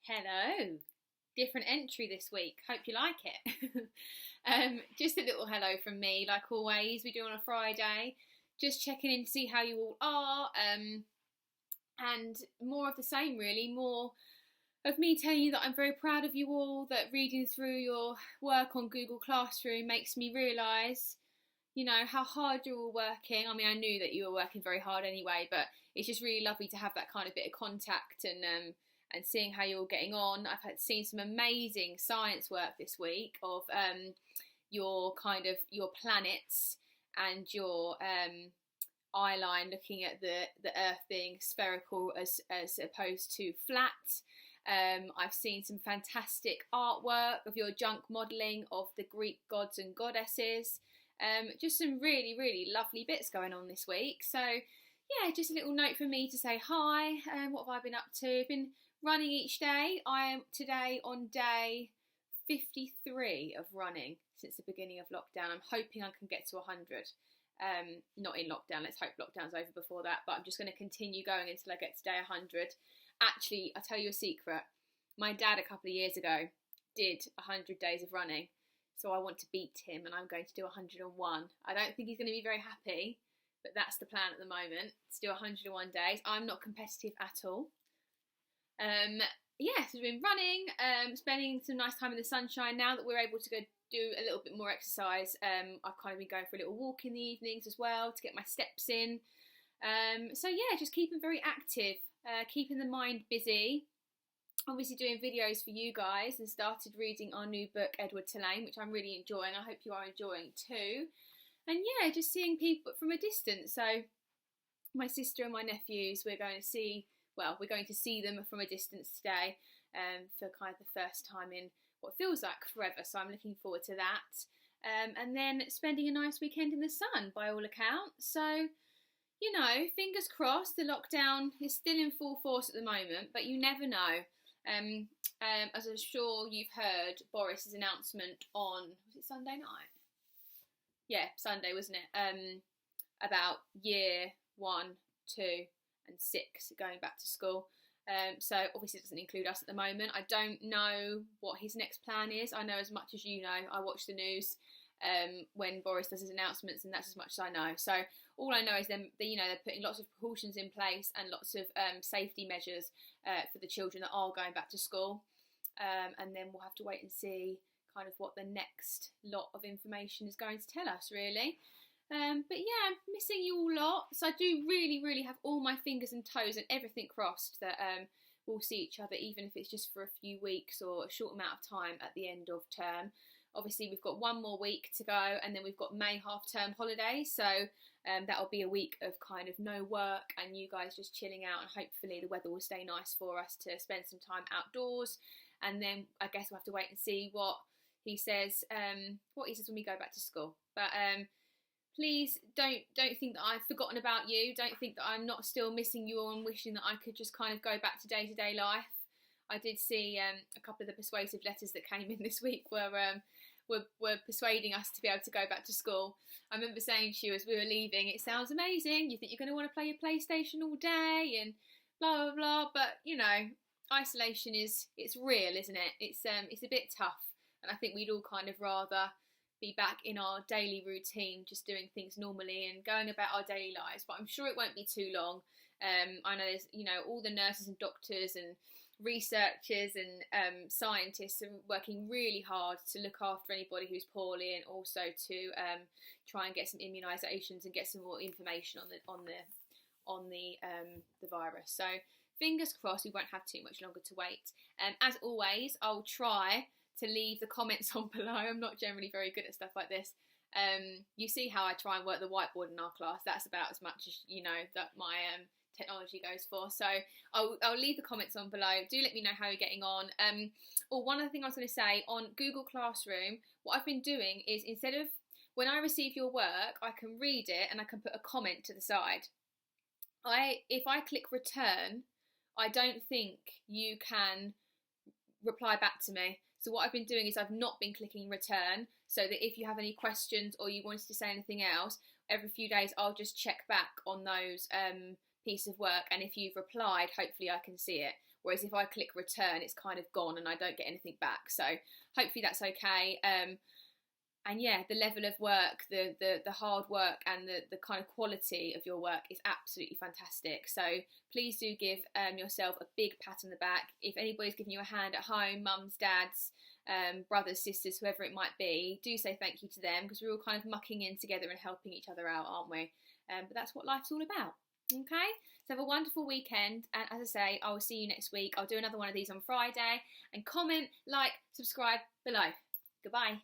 Hello. Different entry this week. Hope you like it. Just a little hello from me, like always. We do on a Friday. Just checking in to see how you all are. And more of the same, really. More of me telling you that I'm very proud of you all. That reading through your work on Google Classroom makes me realise, how hard you're all working. I mean, I knew that you were working very hard anyway, but it's just really lovely to have that kind of bit of contact and seeing how you're all getting on. I've seen some amazing science work this week of your planets and your eye line looking at the Earth being spherical as opposed to flat. I've seen some fantastic artwork of your junk modelling of the Greek gods and goddesses. Just some really, really lovely bits going on this week. So, yeah, just a little note for me to say hi. What have I been up to? I've been running each day. I am today on day 53 of running since the beginning of lockdown. I'm hoping I can get to 100. Not in lockdown. Let's hope lockdown's over before that. But I'm just going to continue going until I get to day 100. Actually, I'll tell you a secret. My dad a couple of years ago did 100 days of running. So I want to beat him and I'm going to do 101. I don't think he's going to be very happy, but that's the plan at the moment, to do 101 days. I'm not competitive at all. So we've been running, spending some nice time in the sunshine. Now that we're able to go do a little bit more exercise, I've kind of been going for a little walk in the evenings as well to get my steps in. Just keeping very active, keeping the mind busy. Obviously doing videos for you guys and started reading our new book, Edward Tulane, which I'm really enjoying. I hope you are enjoying too. And yeah, just seeing people from a distance. So my sister and my nephews, we're going to see them from a distance today for kind of the first time in what feels like forever. So I'm looking forward to that. And then spending a nice weekend in the sun by all accounts. So, fingers crossed, the lockdown is still in full force at the moment, but you never know. As I'm sure you've heard, Boris's announcement on, was it Sunday night? Yeah, Sunday, wasn't it? About year 1, 2 and 6 going back to school. So obviously it doesn't include us at the moment. I don't know what his next plan is. I know as much as you know. I watch the news when Boris does his announcements, and that's as much as I know. So all I know is they're putting lots of precautions in place and lots of safety measures for the children that are going back to school. And then we'll have to wait and see kind of what the next lot of information is going to tell us, really. But yeah, I'm missing you all lot. So I do really, really have all my fingers and toes and everything crossed that we'll see each other, even if it's just for a few weeks or a short amount of time at the end of term. Obviously, we've got one more week to go, and then we've got May half-term holidays. So that'll be a week of kind of no work and you guys just chilling out, and hopefully the weather will stay nice for us to spend some time outdoors. And then I guess we'll have to wait and see what he says when we go back to school. But please don't think that I've forgotten about you. Don't think that I'm not still missing you all and wishing that I could just kind of go back to day-to-day life. I did see a couple of the persuasive letters that came in this week were persuading us to be able to go back to school. I remember saying to you as we were leaving, it sounds amazing. You think you're going to want to play your PlayStation all day and blah, blah, blah. But, isolation it's real, isn't it? It's a bit tough. And I think we'd all kind of rather be back in our daily routine, just doing things normally and going about our daily lives. But I'm sure it won't be too long. I know there's, all the nurses and doctors and researchers and scientists are working really hard to look after anybody who's poorly, and also to try and get some immunisations and get some more information on the virus. So fingers crossed we won't have too much longer to wait. As always, I'll try to leave the comments on below. I'm not generally very good at stuff like this. You see how I try and work the whiteboard in our class. That's about as much as that my technology goes for. So I'll leave the comments on below. Do let me know how you're getting on. One other thing I was going to say, on Google Classroom, what I've been doing is, instead of when I receive your work, I can read it and I can put a comment to the side. If I click return, I don't think you can reply back to me. So what I've been doing is I've not been clicking return, so that if you have any questions or you wanted to say anything else, every few days I'll just check back on those piece of work, and if you've replied, hopefully I can see it. Whereas if I click return, it's kind of gone and I don't get anything back. So hopefully that's okay. And yeah, the level of work, the hard work, and the kind of quality of your work is absolutely fantastic. So please do give yourself a big pat on the back. If anybody's giving you a hand at home, mums, dads, brothers, sisters, whoever it might be, do say thank you to them, because we're all kind of mucking in together and helping each other out, aren't we? But that's what life's all about. Okay, so have a wonderful weekend, and as I say, I will see you next week. I'll do another one of these on Friday, and comment, like, subscribe below. Goodbye.